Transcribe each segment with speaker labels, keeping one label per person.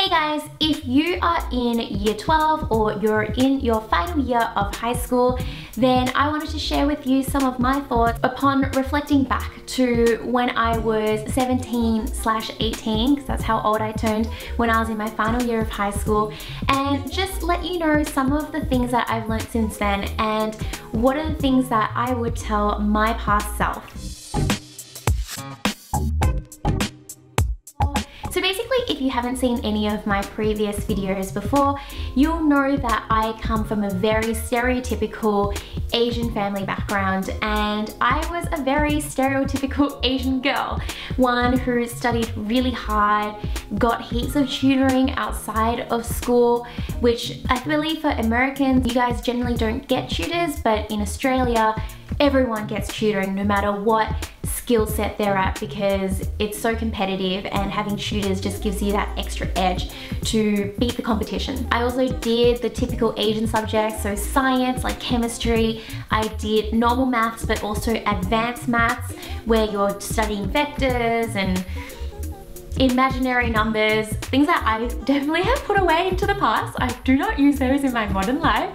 Speaker 1: Hey guys, if you are in year 12 or you're in your final year of high school, then I wanted to share with you some of my thoughts upon reflecting back to when I was 17/18, because that's how old I turned when I was in my final year of high school, and just let you know some of the things that I've learned since then and what are the things that I would tell my past self. So basically, if you haven't seen any of my previous videos before, you'll know that I come from a very stereotypical Asian family background, and I was a very stereotypical Asian girl, one who studied really hard, got heaps of tutoring outside of school, which I believe for Americans, you guys generally don't get tutors, but in Australia, everyone gets tutoring no matter what skill set they're at, because it's so competitive and having tutors just gives you that extra edge to beat the competition. I also did the typical Asian subjects, so science like chemistry. I did normal maths but also advanced maths where you're studying vectors and imaginary numbers, things that I definitely have put away into the past. I do not use those in my modern life.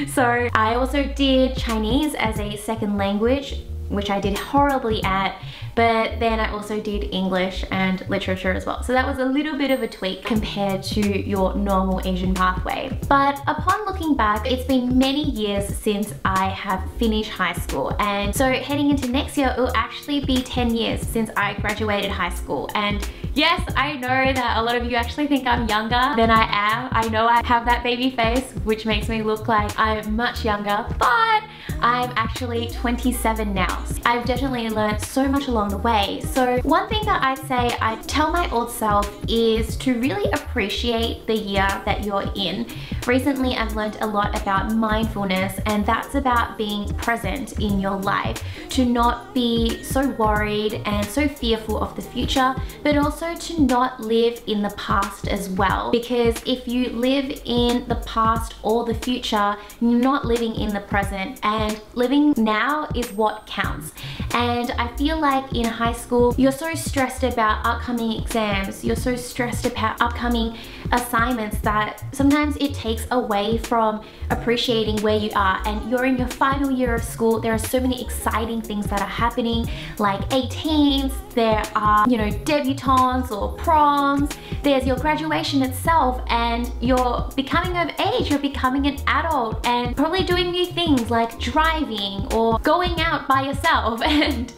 Speaker 1: So I also did Chinese as a second language, which I did horribly at, but then I also did English and literature as well. So that was a little bit of a tweak compared to your normal Asian pathway. But upon looking back, it's been many years since I have finished high school. And so heading into next year, it will actually be 10 years since I graduated high school. And yes, I know that a lot of you actually think I'm younger than I am. I know I have that baby face, which makes me look like I'm much younger, but I'm actually 27 now. I've definitely learned so much along the way. So one thing that I'd say I'd tell my old self is to really appreciate the year that you're in. Recently, I've learned a lot about mindfulness, and that's about being present in your life, to not be so worried and so fearful of the future, but also to not live in the past as well. Because if you live in the past or the future, you're not living in the present, and living now is what counts. And I feel like in high school, you're so stressed about upcoming exams, you're so stressed about upcoming assignments that sometimes it takes away from appreciating where you are. And you're in your final year of school, there are so many exciting things that are happening, like 18s, there are, you know, debutantes or proms, there's your graduation itself, and you're becoming of age, you're becoming an adult and probably doing new things like driving or going out by yourself. And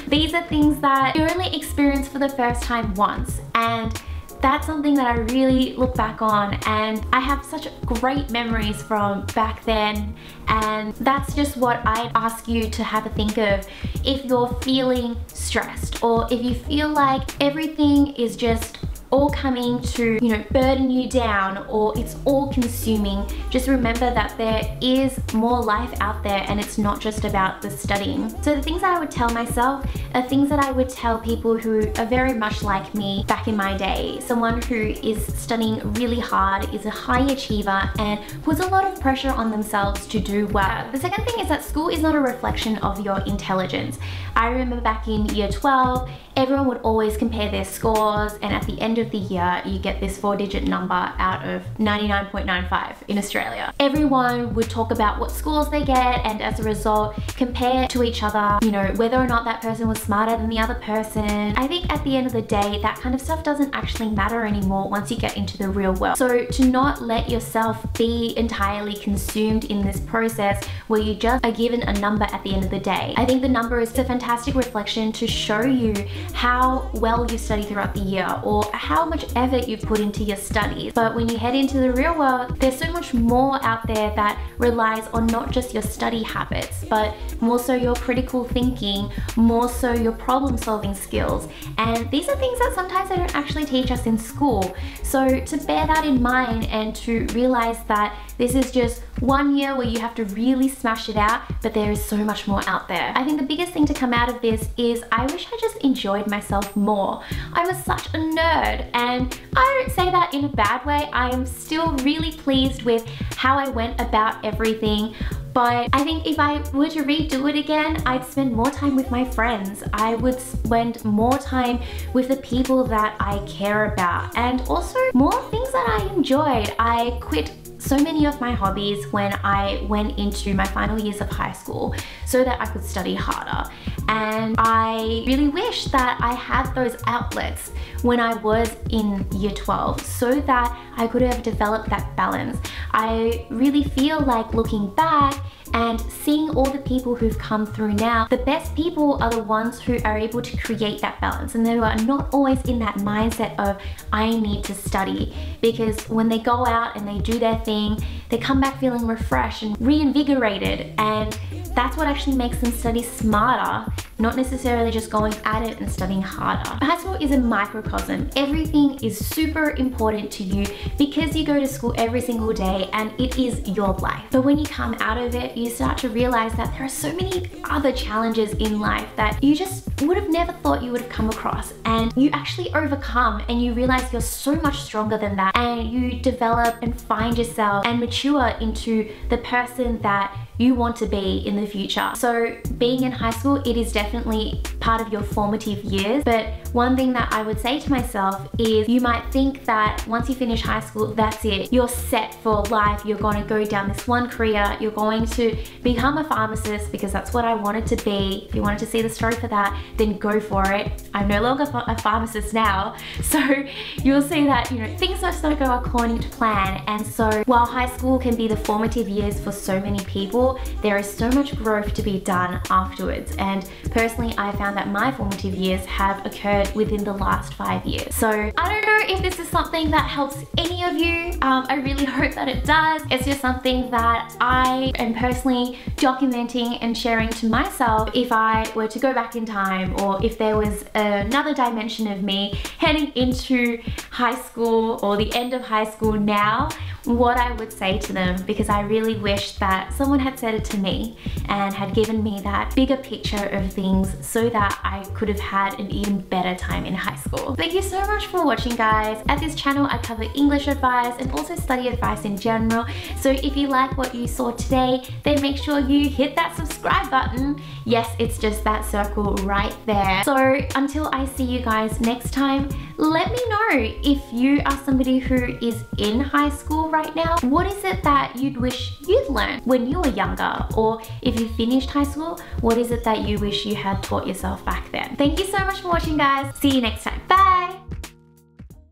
Speaker 1: these are things that you only experience for the first time once, and that's something that I really look back on, and I have such great memories from back then. And that's just what I'd ask you to have a think of if you're feeling stressed, or if you feel like everything is just all coming to, you know, burden you down, or it's all consuming. Just remember that there is more life out there, and it's not just about the studying. So the things that I would tell myself are things that I would tell people who are very much like me back in my day. Someone who is studying really hard, is a high achiever, and puts a lot of pressure on themselves to do well. The second thing is that school is not a reflection of your intelligence. I remember back in year 12, everyone would always compare their scores, and at the end of the year, you get this 4-digit number out of 99.95 in Australia. Everyone would talk about what scores they get, and as a result, compare to each other, you know, whether or not that person was smarter than the other person. I think at the end of the day, that kind of stuff doesn't actually matter anymore once you get into the real world. So to not let yourself be entirely consumed in this process where you just are given a number at the end of the day. I think the number is a fantastic reflection to show you how well you study throughout the year, or how much effort you've put into your studies. But when you head into the real world, there's so much more out there that relies on not just your study habits, but more so your critical thinking, more so your problem solving skills. And these are things that sometimes they don't actually teach us in school. So to bear that in mind, and to realize that this is just one year where you have to really smash it out, but there is so much more out there. I think the biggest thing to come out of this is I wish I just enjoyed myself more. I was such a nerd, and I don't say that in a bad way. I am still really pleased with how I went about everything. But I think if I were to redo it again, I'd spend more time with my friends. I would spend more time with the people that I care about, and also more things that that I enjoyed. I quit so many of my hobbies when I went into my final years of high school so that I could study harder. And I really wish that I had those outlets when I was in year 12 so that I could have developed that balance. I really feel like looking back and seeing all the people who've come through now, the best people are the ones who are able to create that balance, and they are not always in that mindset of I need to study, because when they go out and they do their thing, they come back feeling refreshed and reinvigorated, and that's what actually makes them study smarter, not necessarily just going at it and studying harder. High school is a microcosm. Everything is super important to you because you go to school every single day and it is your life. But when you come out of it, you start to realize that there are so many other challenges in life that you just would have never thought you would have come across, and you actually overcome and you realize you're so much stronger than that, and you develop and find yourself and mature into the person that you want to be in the future. So being in high school, it is definitely part of your formative years, but one thing that I would say to myself is you might think that once you finish high school, that's it. You're set for life. You're going to go down this one career. You're going to become a pharmacist because that's what I wanted to be. If you wanted to see the story for that, then go for it. I'm no longer a pharmacist now. So you'll see that, you know, things just don't go according to plan. And so while high school can be the formative years for so many people, there is so much growth to be done afterwards. And personally, I found that my formative years have occurred within the last 5 years. So I don't know if this is something that helps any of you. I really hope that it does. It's just something that I am personally documenting and sharing to myself. If I were to go back in time, or if there was another dimension of me heading into high school or the end of high school now, what I would say to them, because I really wish that someone had said it to me and had given me that bigger picture of things so that I could have had an even better time in high school. Thank you so much for watching, guys. At this channel, I cover English advice and also study advice in general. So if you like what you saw today, then make sure you hit that subscribe button. Yes, it's just that circle right there. So until I see you guys next time, let me know if you are somebody who is in high school right now. What is it that you'd wish you'd learned when you were younger? Or if you finished high school, what is it that you wish you had taught yourself back then? Thank you so much for watching, guys. See you next time. Bye!